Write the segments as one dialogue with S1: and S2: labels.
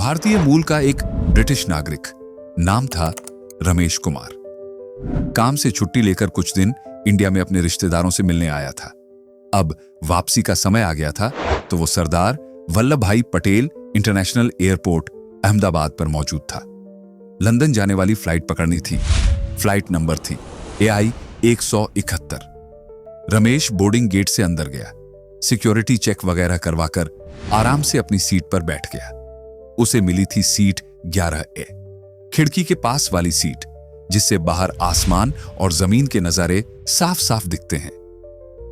S1: भारतीय मूल का एक ब्रिटिश नागरिक, नाम था रमेश कुमार। काम से छुट्टी लेकर कुछ दिन इंडिया में अपने रिश्तेदारों से मिलने आया था। अब वापसी का समय आ गया था तो वो सरदार वल्लभ भाई पटेल इंटरनेशनल एयरपोर्ट अहमदाबाद पर मौजूद था। लंदन जाने वाली फ्लाइट पकड़नी थी। फ्लाइट नंबर थी AI 171। रमेश बोर्डिंग गेट से अंदर गया, सिक्योरिटी चेक वगैरह करवाकर आराम से अपनी सीट पर बैठ गया। उसे मिली थी सीट 11A, खिड़की के पास वाली सीट, जिससे बाहर आसमान और जमीन के नजारे साफ साफ दिखते हैं।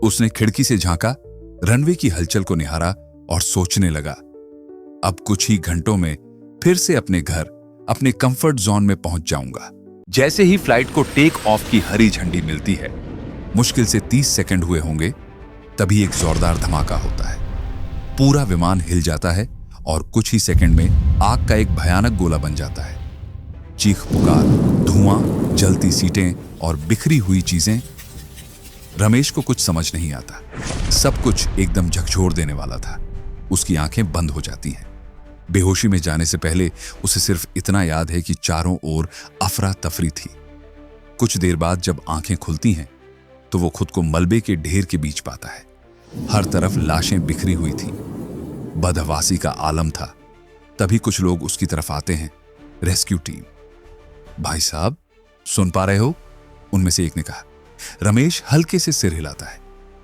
S1: उसने खिड़की से झांका, रनवे की हलचल को निहारा और सोचने लगा, अब कुछ ही घंटों में फिर से अपने घर, अपने कंफर्ट जोन में पहुंच जाऊंगा। जैसे ही फ्लाइट को टेक ऑफ की हरी झंडी मिलती है, मुश्किल से 30 सेकंड हुए होंगे, तभी एक जोरदार धमाका होता है। पूरा विमान हिल जाता है और कुछ ही सेकंड में आग का एक भयानक गोला बन जाता है। चीख पुकार, धुआं, जलती सीटें और बिखरी हुई चीजें। रमेश को कुछ समझ नहीं आता। सब कुछ एकदम झकझोर देने वाला था। उसकी आंखें बंद हो जाती हैं। बेहोशी में जाने से पहले उसे सिर्फ इतना याद है कि चारों ओर अफरा तफरी थी। कुछ देर बाद जब आंखें खुलती हैं तो वो खुद को मलबे के ढेर के बीच पाता है। हर तरफ लाशें बिखरी हुई थी। बदहवासी का आलम था। तभी कुछ लोग उसकी तरफ आते हैं। Rescue team. भाई साहब, सुन पा रहे हो? उनमें से एक ने कहा। रमेश हल्के से सिर हिलाता है।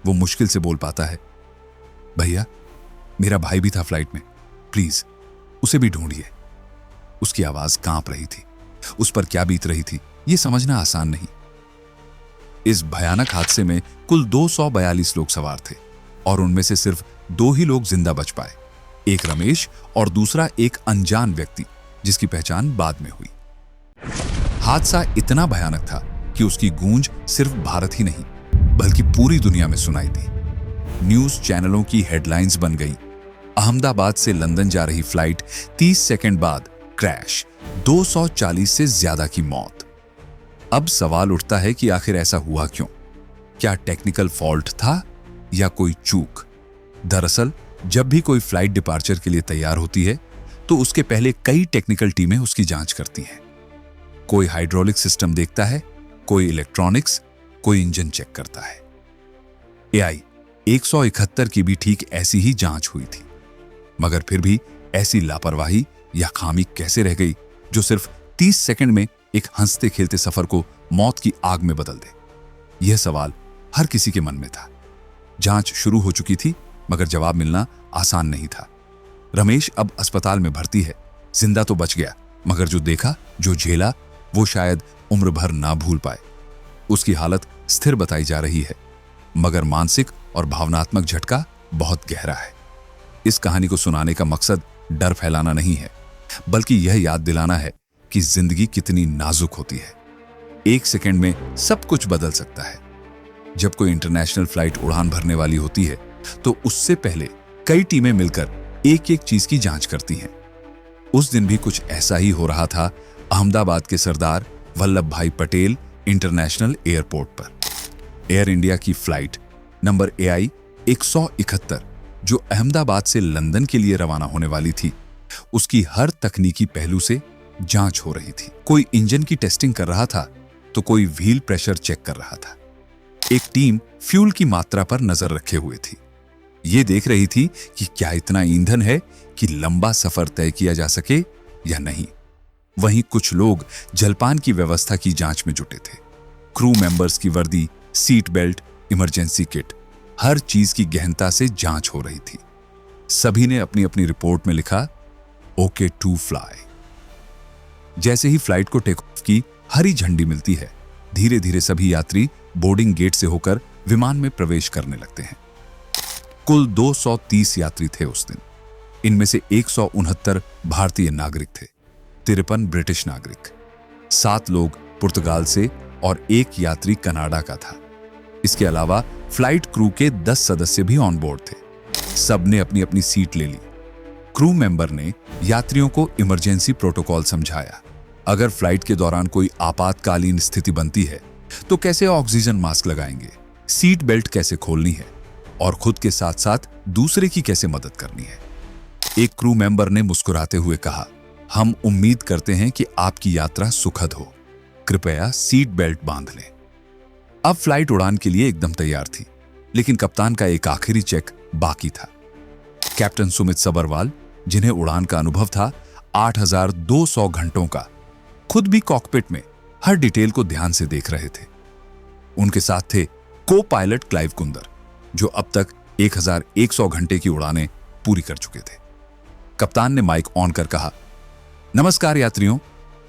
S1: वो मुश्किल से बोल पाता है, भैया, मेरा भाई भी था फ्लाइट में, प्लीज उसे भी ढूंढिए। उसकी आवाज कांप रही थी। उस पर क्या बीत रही थी यह समझना आसान नहीं। इस भयानक हादसे में कुल 242 लोग सवार थे और उनमें से सिर्फ 2 ही लोग जिंदा बच पाए। एक रमेश और दूसरा एक अनजान व्यक्ति, जिसकी पहचान बाद में हुई। हादसा इतना भयानक था कि उसकी गूंज सिर्फ भारत ही नहीं बल्कि पूरी दुनिया में सुनाई दी। न्यूज चैनलों की हेडलाइंस बन गई, अहमदाबाद से लंदन जा रही फ्लाइट 30 सेकंड बाद क्रैश, 240 से ज्यादा की मौत। अब सवाल उठता है कि आखिर ऐसा हुआ क्यों? क्या टेक्निकल फॉल्ट था या कोई चूक? दरअसल जब भी कोई फ्लाइट डिपार्चर के लिए तैयार होती है तो उसके पहले कई टेक्निकल टीमें उसकी जांच करती हैं। कोई हाइड्रोलिक सिस्टम देखता है, कोई इलेक्ट्रॉनिक्स, कोई इंजन चेक करता है। AI 171 की भी ठीक ऐसी ही जांच हुई थी, मगर फिर भी ऐसी लापरवाही या खामी कैसे रह गई जो सिर्फ 30 सेकंड में एक हंसते खेलते सफर को मौत की आग में बदल दे? यह सवाल हर किसी के मन में था। जांच शुरू हो चुकी थी, मगर जवाब मिलना आसान नहीं था। रमेश अब अस्पताल में भर्ती है। जिंदा तो बच गया, मगर जो देखा, जो झेला, वो शायद उम्र भर ना भूल पाए। उसकी हालत स्थिर बताई जा रही है, मगर मानसिक और भावनात्मक झटका बहुत गहरा है। इस कहानी को सुनाने का मकसद डर फैलाना नहीं है, बल्कि यह याद दिलाना है कि जिंदगी कितनी नाजुक होती है। एक सेकंड में सब कुछ बदल सकता है। जब कोई इंटरनेशनल फ्लाइट उड़ान भरने वाली होती है तो उससे पहले कई टीमें मिलकर एक एक चीज की जांच करती हैं। उस दिन भी कुछ ऐसा ही हो रहा था अहमदाबाद के सरदार वल्लभ भाई पटेल इंटरनेशनल एयरपोर्ट पर। एयर इंडिया की फ्लाइट नंबर AI 171 जो अहमदाबाद से लंदन के लिए रवाना होने वाली थी, उसकी हर तकनीकी पहलू से जांच हो रही थी। कोई इंजन की टेस्टिंग कर रहा था तो कोई व्हील प्रेशर चेक कर रहा था। एक टीम फ्यूल की मात्रा पर नजर रखे हुए थी। ये देख रही थी कि क्या इतना ईंधन है कि लंबा सफर तय किया जा सके या नहीं। वहीं कुछ लोग जलपान की व्यवस्था की जांच में जुटे थे। क्रू मेंबर्स की वर्दी, सीट बेल्ट, इमरजेंसी किट, हर चीज की गहनता से जांच हो रही थी। सभी ने अपनी अपनी रिपोर्ट में लिखा, ओके टू फ्लाई। जैसे ही फ्लाइट को टेक ऑफ की हरी झंडी मिलती है, धीरे धीरे सभी यात्री बोर्डिंग गेट से होकर विमान में प्रवेश करने लगते हैं। कुल 230 यात्री थे उस दिन। इनमें से 169 भारतीय नागरिक थे, 53 ब्रिटिश नागरिक, 7 लोग पुर्तगाल से और 1 यात्री कनाडा का था। इसके अलावा फ्लाइट क्रू के 10 सदस्य भी ऑन बोर्ड थे। सबने अपनी अपनी सीट ले ली। क्रू मेंबर ने यात्रियों को इमरजेंसी प्रोटोकॉल समझाया। अगर फ्लाइट के दौरान कोई आपातकालीन स्थिति बनती है तो कैसे ऑक्सीजन मास्क लगाएंगे, सीट बेल्ट कैसे खोलनी है और खुद के साथ साथ दूसरे की कैसे मदद करनी है। एक क्रू मेंबर ने मुस्कुराते हुए कहा, हम उम्मीद करते हैं कि आपकी यात्रा सुखद हो। कृपया सीट बेल्ट बांध लें। अब फ्लाइट उड़ान के लिए एकदम तैयार थी, लेकिन कप्तान का एक आखिरी चेक बाकी था। कैप्टन सुमित सबरवाल, जिन्हें उड़ान का अनुभव था 8,200 घंटों का, खुद भी कॉकपिट में हर डिटेल को ध्यान से देख रहे थे। उनके साथ थे को पायलट क्लाइव कुंदर, जो अब तक 1,100 घंटे की उड़ानें पूरी कर चुके थे। कप्तान ने माइक ऑन कर कहा, नमस्कार यात्रियों,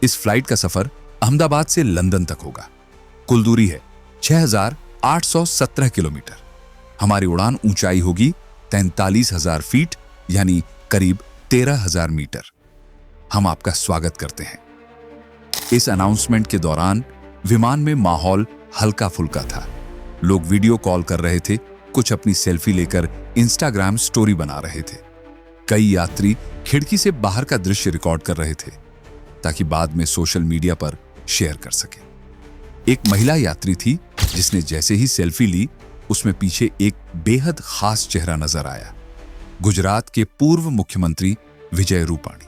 S1: इस फ्लाइट का सफर अहमदाबाद से लंदन तक होगा। कुल दूरी है 6,817 किलोमीटर। हमारी उड़ान ऊंचाई होगी 43,000 फीट, यानी करीब 13,000 मीटर। हम आपका स्वागत करते हैं। इस अनाउंसमेंट के दौरान विमान में माहौल हल्का फुल्का था। लोग वीडियो कॉल कर रहे थे, कुछ अपनी सेल्फी लेकर इंस्टाग्राम स्टोरी बना रहे थे। कई यात्री खिड़की से बाहर का दृश्य रिकॉर्ड कर रहे थे ताकि बाद में सोशल मीडिया पर शेयर कर सके। एक महिला यात्री थी जिसने जैसे ही सेल्फी ली, उसमें पीछे एक बेहद खास चेहरा नजर आया। गुजरात के पूर्व मुख्यमंत्री विजय रूपाणी।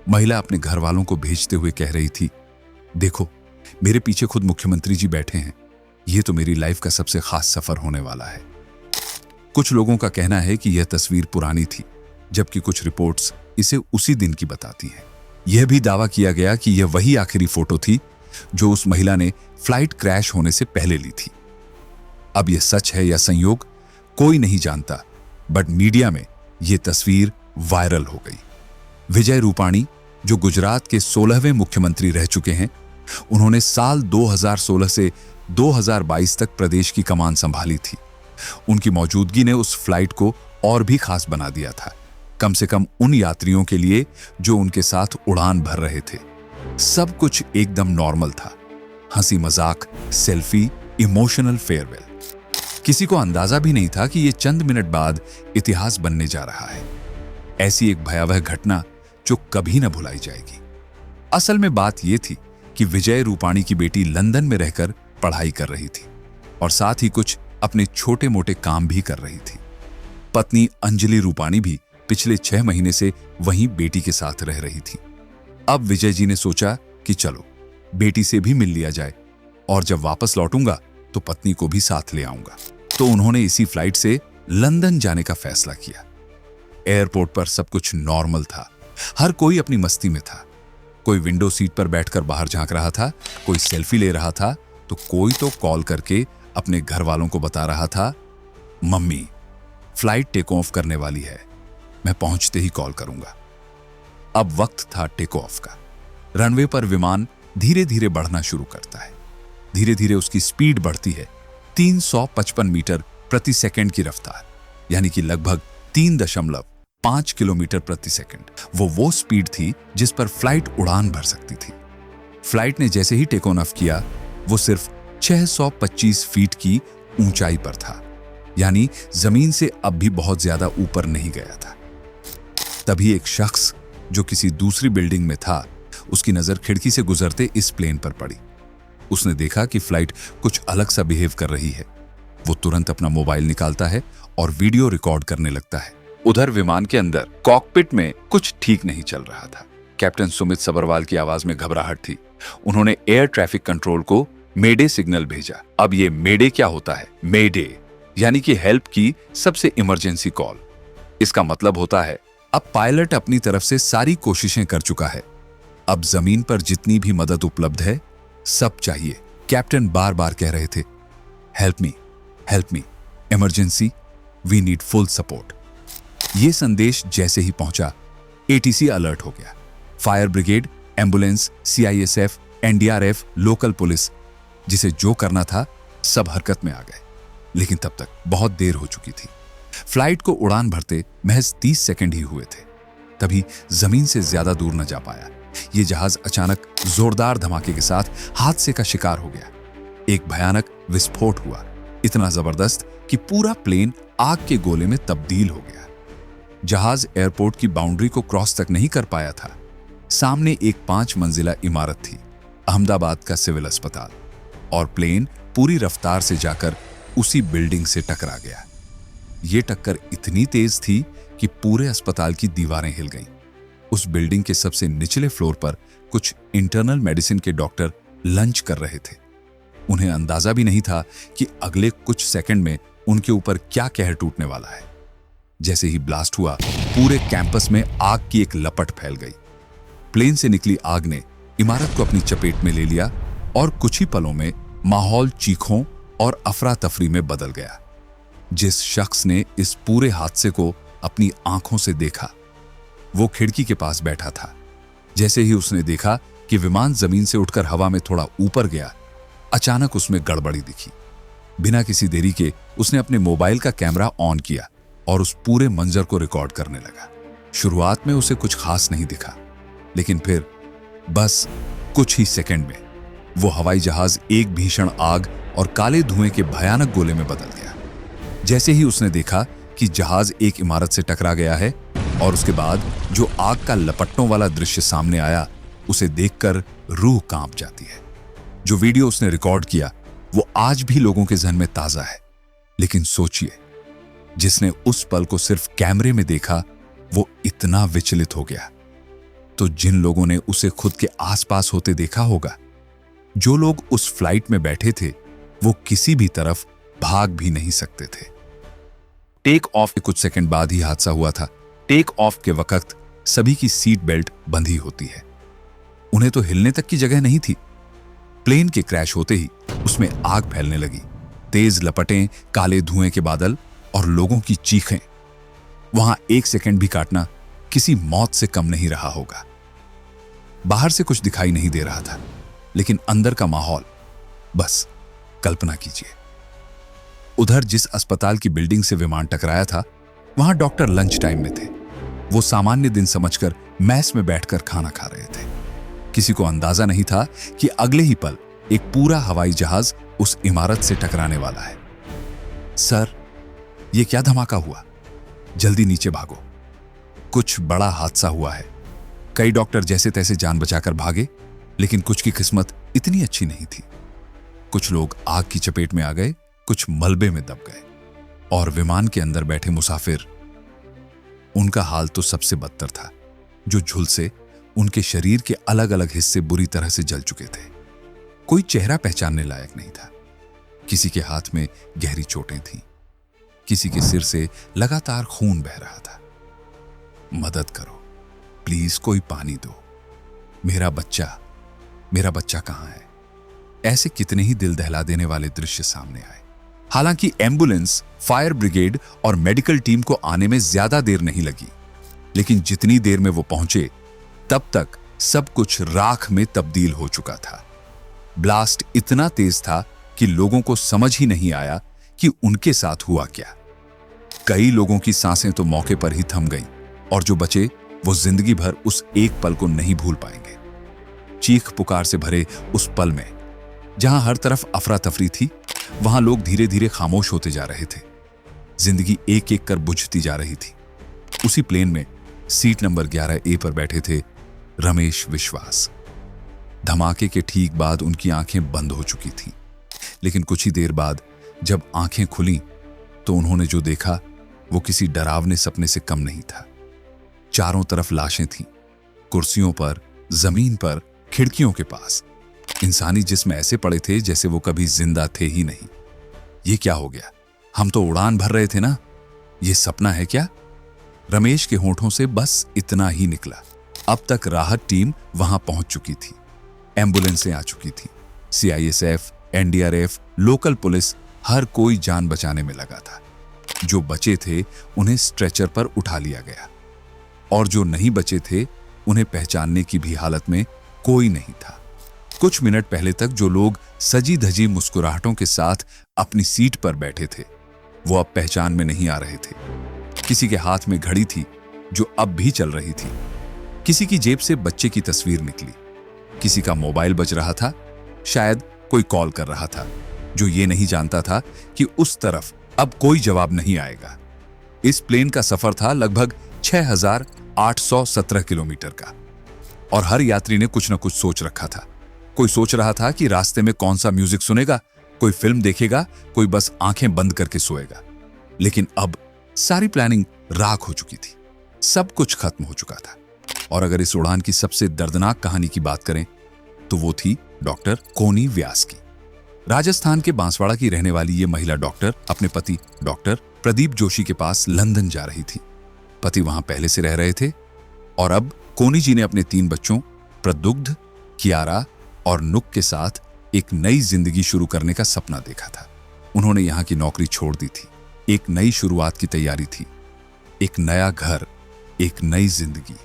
S1: महिला अपने घर वालों को भेजते हुए कह रही थी, देखो मेरे पीछे खुद मुख्यमंत्री जी बैठे हैं। यह तो मेरी लाइफ का सबसे खास सफर होने वाला है। कुछ लोगों का कहना है कि यह तस्वीर पुरानी थी, जबकि कुछ रिपोर्ट्स इसे उसी दिन की बताती हैं। यह भी दावा किया गया कि यह वही आखिरी फोटो थी जो उस महिला ने फ्लाइट क्रैश होने से पहले ली थी। अब यह सच है या संयोग, कोई नहीं जानता, बट मीडिया में यह तस्वीर वायरल हो गई। विजय रूपाणी, जो गुजरात के 16वें मुख्यमंत्री रह चुके हैं, उन्होंने साल 2016 से 2022 तक प्रदेश की कमान संभाली थी। उनकी मौजूदगी ने उस फ्लाइट को और भी खास बना दिया था, कम से कम उन यात्रियों के लिए जो उनके साथ उड़ान भर रहे थे। सब कुछ एकदम नॉर्मल था। हंसी मजाक, सेल्फी, इमोशनल फेयरवेल। किसी को अंदाजा भी नहीं था कि यह चंद मिनट बाद इतिहास बनने जा रहा है। ऐसी एक भयावह घटना जो कभी न भुलाई जाएगी। असल में बात यह थी कि विजय रूपाणी की बेटी लंदन में रहकर पढ़ाई कर रही थी और साथ ही कुछ अपने छोटे मोटे काम भी कर रही थी। पत्नी अंजलि रूपाणी भी पिछले 6 महीने से वहीं बेटी के साथ रह रही थी। अब विजय जी ने सोचा कि चलो बेटी से भी मिल लिया जाए, और जब वापस लौटूंगा तो पत्नी को भी साथ ले आऊंगा। तो उन्होंने इसी फ्लाइट से लंदन जाने का फैसला किया। एयरपोर्ट पर सब कुछ नॉर्मल था। हर कोई अपनी मस्ती में था। कोई विंडो सीट पर बैठकर बाहर झांक रहा था, कोई सेल्फी ले रहा था, तो कोई तो कॉल करके अपने घर वालों को बता रहा था, मम्मी फ्लाइट टेक ऑफ करने वाली है, मैं पहुंचते ही कॉल करूंगा। अब वक्त था टेक ऑफ का। रनवे पर विमान धीरे धीरे बढ़ना शुरू करता है। धीरे धीरे उसकी स्पीड बढ़ती है 355 मीटर प्रति सेकंड की रफ्तार, यानी कि लगभग 3.5 किलोमीटर प्रति सेकंड। वो स्पीड थी जिस पर फ्लाइट उड़ान भर सकती थी। फ्लाइट ने जैसे ही टेक ऑफ किया, वो सिर्फ 625 फीट की ऊंचाई पर था, यानी जमीन से अब भी बहुत ज्यादा ऊपर नहीं गया था। तभी एक शख्स जो किसी दूसरी बिल्डिंग में था, उसकी नजर खिड़की से गुजरते इस प्लेन पर पड़ी। उसने देखा कि फ्लाइट कुछ अलग सा बिहेव कर रही है। वो तुरंत अपना मोबाइल निकालता है और वीडियो रिकॉर्ड करने लगता है। उधर विमान के अंदर कॉकपिट में कुछ ठीक नहीं चल रहा था। कैप्टन सुमित सबरवाल की आवाज में घबराहट थी। उन्होंने एयर ट्रैफिक कंट्रोल को मेडे सिग्नल भेजा। अब ये मेडे क्या होता है? मेडे यानी कि हेल्प की सबसे इमरजेंसी कॉल। इसका मतलब होता है अब पायलट अपनी तरफ से सारी कोशिशें कर चुका है। अब जमीन पर जितनी भी मदद उपलब्ध है, सब चाहिए। कैप्टन बार बार कह रहे थे, help me, emergency, we need full support. यह संदेश जैसे ही पहुंचा, एटीसी अलर्ट हो गया। Fire brigade, ambulance, CISF, NDRF, local police, जिसे जो करना था सब हरकत में आ गए। लेकिन तब तक बहुत देर हो चुकी थी। फ्लाइट को उड़ान भरते महज 30 सेकंड ही हुए थे। तभी जमीन से ज्यादा दूर न जा पाया। यह जहाज अचानक जोरदार धमाके के साथ हादसे का शिकार हो गया। एक भयानक विस्फोट हुआ, इतना जबरदस्त कि पूरा प्लेन आग के गोले में तब्दील हो गया। जहाज एयरपोर्ट की बाउंड्री को क्रॉस तक नहीं कर पाया था। सामने एक 5 मंजिला इमारत थी, अहमदाबाद का सिविल अस्पताल, और प्लेन पूरी रफ्तार से जाकर उसी बिल्डिंग से टकरा गया। यह टक्कर इतनी तेज थी कि पूरे अस्पताल की दीवारें हिल गईं। उस बिल्डिंग के सबसे निचले फ्लोर पर कुछ इंटरनल मेडिसिन के डॉक्टर लंच कर रहे थे। उन्हें अंदाजा भी नहीं था कि अगले कुछ सेकंड में उनके ऊपर क्या कहर टूटने वाला है। जैसे ही ब्लास्ट हुआ, पूरे कैंपस में आग की एक लपट फैल गई। प्लेन से निकली आग ने इमारत को अपनी चपेट में ले लिया और कुछ ही पलों में माहौल चीखों और अफरा तफरी में बदल गया। जिस शख्स ने इस पूरे हादसे को अपनी आंखों से देखा, वो खिड़की के पास बैठा था। जैसे ही उसने देखा कि विमान जमीन से उठकर हवा में थोड़ा ऊपर गया, अचानक उसमें गड़बड़ी दिखी। बिना किसी देरी के उसने अपने मोबाइल का कैमरा ऑन किया और उस पूरे मंजर को रिकॉर्ड करने लगा। शुरुआत में उसे कुछ खास नहीं दिखा, लेकिन फिर बस कुछ ही सेकंड में वो हवाई जहाज एक भीषण आग और काले धुएं के भयानक गोले में बदल गया। जैसे ही उसने देखा कि जहाज एक इमारत से टकरा गया है और उसके बाद जो आग का लपटों वाला दृश्य सामने आया, उसे देखकर रूह कांप जाती है। जो वीडियो उसने रिकॉर्ड किया वो आज भी लोगों के जहन में ताजा है। लेकिन सोचिए, जिसने उस पल को सिर्फ कैमरे में देखा वो इतना विचलित हो गया, तो जिन लोगों ने उसे खुद के आसपास होते देखा होगा, जो लोग उस फ्लाइट में बैठे थे, वो किसी भी तरफ भाग भी नहीं सकते थे। टेक ऑफ के कुछ सेकंड बाद ही हादसा हुआ था। टेक ऑफ के वक्त सभी की सीट बेल्ट बंधी होती है। उन्हें तो हिलने तक की जगह नहीं थी। प्लेन के क्रैश होते ही उसमें आग फैलने लगी। तेज लपटें, काले धुएं के बादल और लोगों की चीखें। वहां एक सेकंड भी काटना किसी मौत से कम नहीं रहा होगा। बाहर से कुछ दिखाई नहीं दे रहा था, लेकिन अंदर का माहौल, बस कल्पना कीजिए। उधर जिस अस्पताल की बिल्डिंग से विमान टकराया था, वहां डॉक्टर लंच टाइम में थे। वो सामान्य दिन समझकर मैस में बैठकर खाना खा रहे थे। किसी को अंदाजा नहीं था कि अगले ही पल एक पूरा हवाई जहाज उस इमारत से टकराने वाला है। सर, ये क्या धमाका हुआ? जल्दी नीचे भागो, कुछ बड़ा हादसा हुआ है। कई डॉक्टर जैसे तैसे जान बचाकर भागे, लेकिन कुछ की किस्मत इतनी अच्छी नहीं थी। कुछ लोग आग की चपेट में आ गए, कुछ मलबे में दब गए, और विमान के अंदर बैठे मुसाफिर, उनका हाल तो सबसे बदतर था। जो झुलसे, उनके शरीर के अलग अलग हिस्से बुरी तरह से जल चुके थे। कोई चेहरा पहचानने लायक नहीं था। किसी के हाथ में गहरी चोटें थीं, किसी के सिर से लगातार खून बह रहा था। मदद करो प्लीज, कोई पानी दो, मेरा बच्चा कहां है? ऐसे कितने ही दिल दहला देने वाले दृश्य सामने आए। हालांकि एम्बुलेंस, फायर ब्रिगेड और मेडिकल टीम को आने में ज्यादा देर नहीं लगी, लेकिन जितनी देर में वो पहुंचे, तब तक सब कुछ राख में तब्दील हो चुका था। ब्लास्ट इतना तेज था कि लोगों को समझ ही नहीं आया कि उनके साथ हुआ क्या। कई लोगों की सांसें तो मौके पर ही थम गईं, और जो बचे वो जिंदगी भर उस एक पल को नहीं भूल पाएंगे। चीख पुकार से भरे उस पल में, जहां हर तरफ अफरा तफरी थी, वहां लोग धीरे धीरे खामोश होते जा रहे थे। जिंदगी एक एक कर बुझती जा रही थी। उसी प्लेन में सीट नंबर 11A पर बैठे थे रमेश विश्वास। धमाके के ठीक बाद उनकी आंखें बंद हो चुकी थीं, लेकिन कुछ ही देर बाद जब आंखें खुलीं तो उन्होंने जो देखा वो किसी डरावने सपने से कम नहीं था। चारों तरफ लाशें थीं, कुर्सियों पर, जमीन पर, खिड़कियों के पास। इंसानी जिस्म ऐसे पड़े थे जैसे वो कभी जिंदा थे ही नहीं। ये क्या हो गया? हम तो उड़ान भर रहे थे ना, ये सपना है क्या? रमेश के होंठों से बस इतना ही निकला। अब तक राहत टीम वहां पहुंच चुकी थी, एम्बुलेंसें आ चुकी थी, CISF, NDRF, लोकल पुलिस, हर कोई जान बचाने में लगा था। जो बचे थे उन्हें स्ट्रेचर पर उठा लिया गया, और जो नहीं बचे थे उन्हें पहचानने की भी हालत में कोई नहीं था। कुछ मिनट पहले तक जो लोग सजी धजी मुस्कुराहटों के साथ अपनी सीट पर बैठे थे, वो अब पहचान में नहीं आ रहे थे। किसी के हाथ में घड़ी थी जो अब भी चल रही थी, किसी की जेब से बच्चे की तस्वीर निकली, किसी का मोबाइल बज रहा था, शायद कोई कॉल कर रहा था, जो ये नहीं जानता था कि उस तरफ अब कोई जवाब नहीं आएगा। इस प्लेन का सफर था लगभग 6,817 किलोमीटर का, और हर यात्री ने कुछ न कुछ सोच रखा था। कोई सोच रहा था कि रास्ते में कौन सा म्यूजिक सुनेगा, कोई फिल्म देखेगा, कोई बस आंखें बंद करके सोएगा। लेकिन अब सारी प्लानिंग राख हो चुकी थी, सब कुछ खत्म हो चुका था। और अगर इस उड़ान की सबसे दर्दनाक कहानी की बात करें तो वो थी डॉक्टर कोनी व्यास की। राजस्थान के बांसवाड़ा की रहने वाली ये महिला डॉक्टर अपने पति डॉक्टर प्रदीप जोशी के पास लंदन जा रही थी। पति वहां पहले से रह रहे थे और अब कोनी जी ने अपने 3 बच्चों प्रदुग्ध, कियारा और नुक के साथ एक नई जिंदगी शुरू करने का सपना देखा था। उन्होंने यहां की नौकरी छोड़ दी थी, एक नई शुरुआत की तैयारी थी, एक नया घर, एक नई जिंदगी,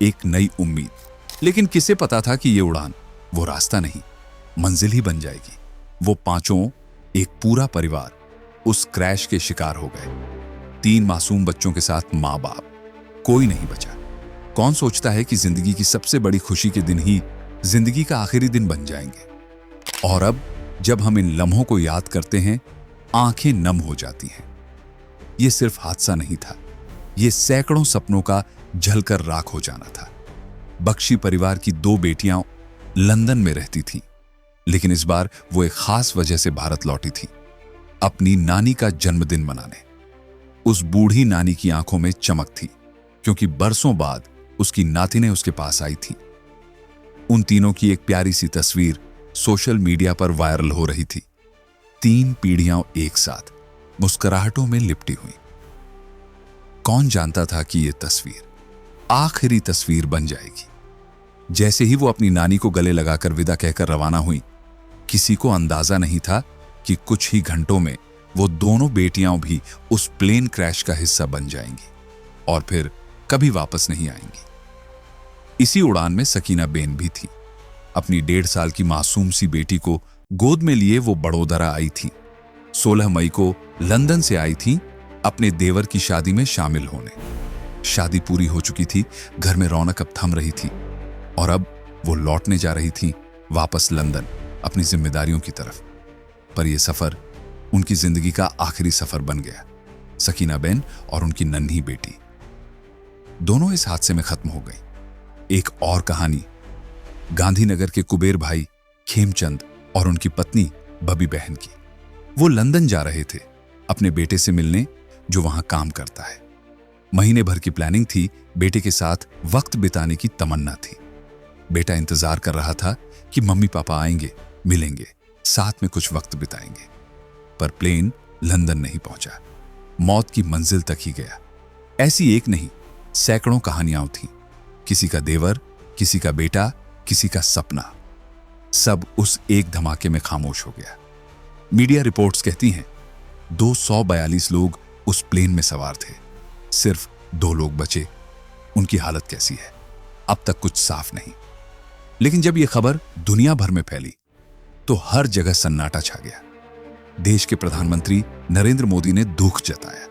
S1: एक नई उम्मीद। लेकिन किसे पता था कि ये उड़ान वो रास्ता नहीं, मंजिल ही बन जाएगी। वो पांचों, एक पूरा परिवार उस क्रैश के शिकार हो गए। 3 मासूम बच्चों के साथ माँ बाप, कोई नहीं बचा। कौन सोचता है कि जिंदगी की सबसे बड़ी खुशी के दिन ही जिंदगी का आखिरी दिन बन जाएंगे। और अब जब हम इन लम्हों को याद करते हैं, आंखें नम हो जाती हैं। ये सिर्फ हादसा नहीं था, ये सैकड़ों सपनों का जलकर राख हो जाना था। बख्शी परिवार की 2 बेटियां लंदन में रहती थीं, लेकिन इस बार वो एक खास वजह से भारत लौटी थी, अपनी नानी का जन्मदिन मनाने। उस बूढ़ी नानी की आंखों में चमक थी, क्योंकि बरसों बाद उसकी नातिनें उसके पास आई थी। उन तीनों की एक प्यारी सी तस्वीर सोशल मीडिया पर वायरल हो रही थी। 3 पीढ़ियां एक साथ मुस्कुराहटों में लिपटी हुई। कौन जानता था कि यह तस्वीर आखिरी तस्वीर बन जाएगी। जैसे ही वो अपनी नानी को गले लगाकर विदा कहकर रवाना हुई, किसी को अंदाजा नहीं था कि कुछ ही घंटों में वो दोनों बेटियां भी उस प्लेन क्रैश का हिस्सा बन जाएंगी और फिर कभी वापस नहीं आएंगी। इसी उड़ान में सकीना बेन भी थी। अपनी 1.5 साल की मासूम सी बेटी को गोद में लिए वो बड़ोदरा आई थी। 16 मई को लंदन से आई थी अपने देवर की शादी में शामिल होने। शादी पूरी हो चुकी थी, घर में रौनक अब थम रही थी और अब वो लौटने जा रही थी वापस लंदन अपनी जिम्मेदारियों की तरफ। पर यह सफर उनकी जिंदगी का आखिरी सफर बन गया। सकीना बेन और उनकी नन्ही बेटी दोनों इस हादसे में खत्म हो गई। एक और कहानी गांधीनगर के कुबेर भाई खेमचंद और उनकी पत्नी बबी बहन की। वो लंदन जा रहे थे अपने बेटे से मिलने, जो वहां काम करता है। महीने भर की प्लानिंग थी, बेटे के साथ वक्त बिताने की तमन्ना थी। बेटा इंतजार कर रहा था कि मम्मी पापा आएंगे, मिलेंगे, साथ में कुछ वक्त बिताएंगे। पर प्लेन लंदन नहीं पहुंचा, मौत की मंजिल तक ही गया। ऐसी एक नहीं, सैकड़ों कहानियां थीं। किसी का देवर, किसी का बेटा, किसी का सपना, सब उस एक धमाके में खामोश हो गया। मीडिया रिपोर्ट्स कहती हैं 242 लोग उस प्लेन में सवार थे, सिर्फ 2 लोग बचे। उनकी हालत कैसी है अब तक कुछ साफ नहीं। लेकिन जब यह खबर दुनिया भर में फैली तो हर जगह सन्नाटा छा गया। देश के प्रधानमंत्री नरेंद्र मोदी ने दुख जताया,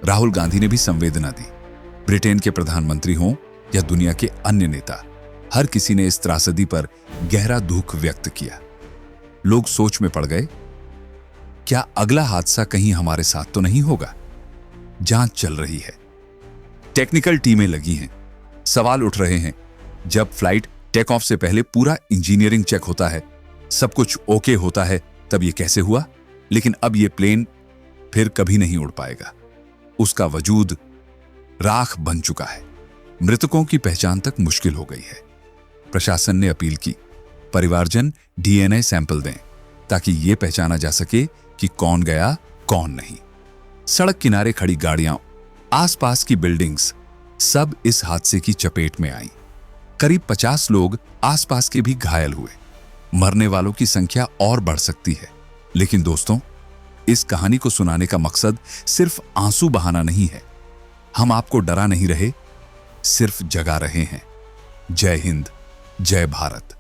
S1: राहुल गांधी ने भी संवेदना दी। ब्रिटेन के प्रधानमंत्री हों या दुनिया के अन्य नेता, हर किसी ने इस त्रासदी पर गहरा दुख व्यक्त किया। लोग सोच में पड़ गए, क्या अगला हादसा कहीं हमारे साथ तो नहीं होगा? जांच चल रही है, टेक्निकल टीमें लगी हैं, सवाल उठ रहे हैं। जब फ्लाइट टेक ऑफ से पहले पूरा इंजीनियरिंग चेक होता है, सब कुछ ओके होता है, तब ये कैसे हुआ? लेकिन अब ये प्लेन फिर कभी नहीं उड़ पाएगा। उसका वजूद राख बन चुका है। मृतकों की पहचान तक मुश्किल हो गई है। प्रशासन ने अपील की, परिवारजन डीएनए सैंपल दें ताकि यह पहचाना जा सके कि कौन गया कौन नहीं। सड़क किनारे खड़ी गाड़ियां, आसपास की बिल्डिंग्स, सब इस हादसे की चपेट में आईं। करीब 50 लोग आसपास के भी घायल हुए। मरने वालों की संख्या और बढ़ सकती है। लेकिन दोस्तों, इस कहानी को सुनाने का मकसद सिर्फ आंसू बहाना नहीं है। हम आपको डरा नहीं रहे, सिर्फ जगा रहे हैं। जय हिंद, जय भारत।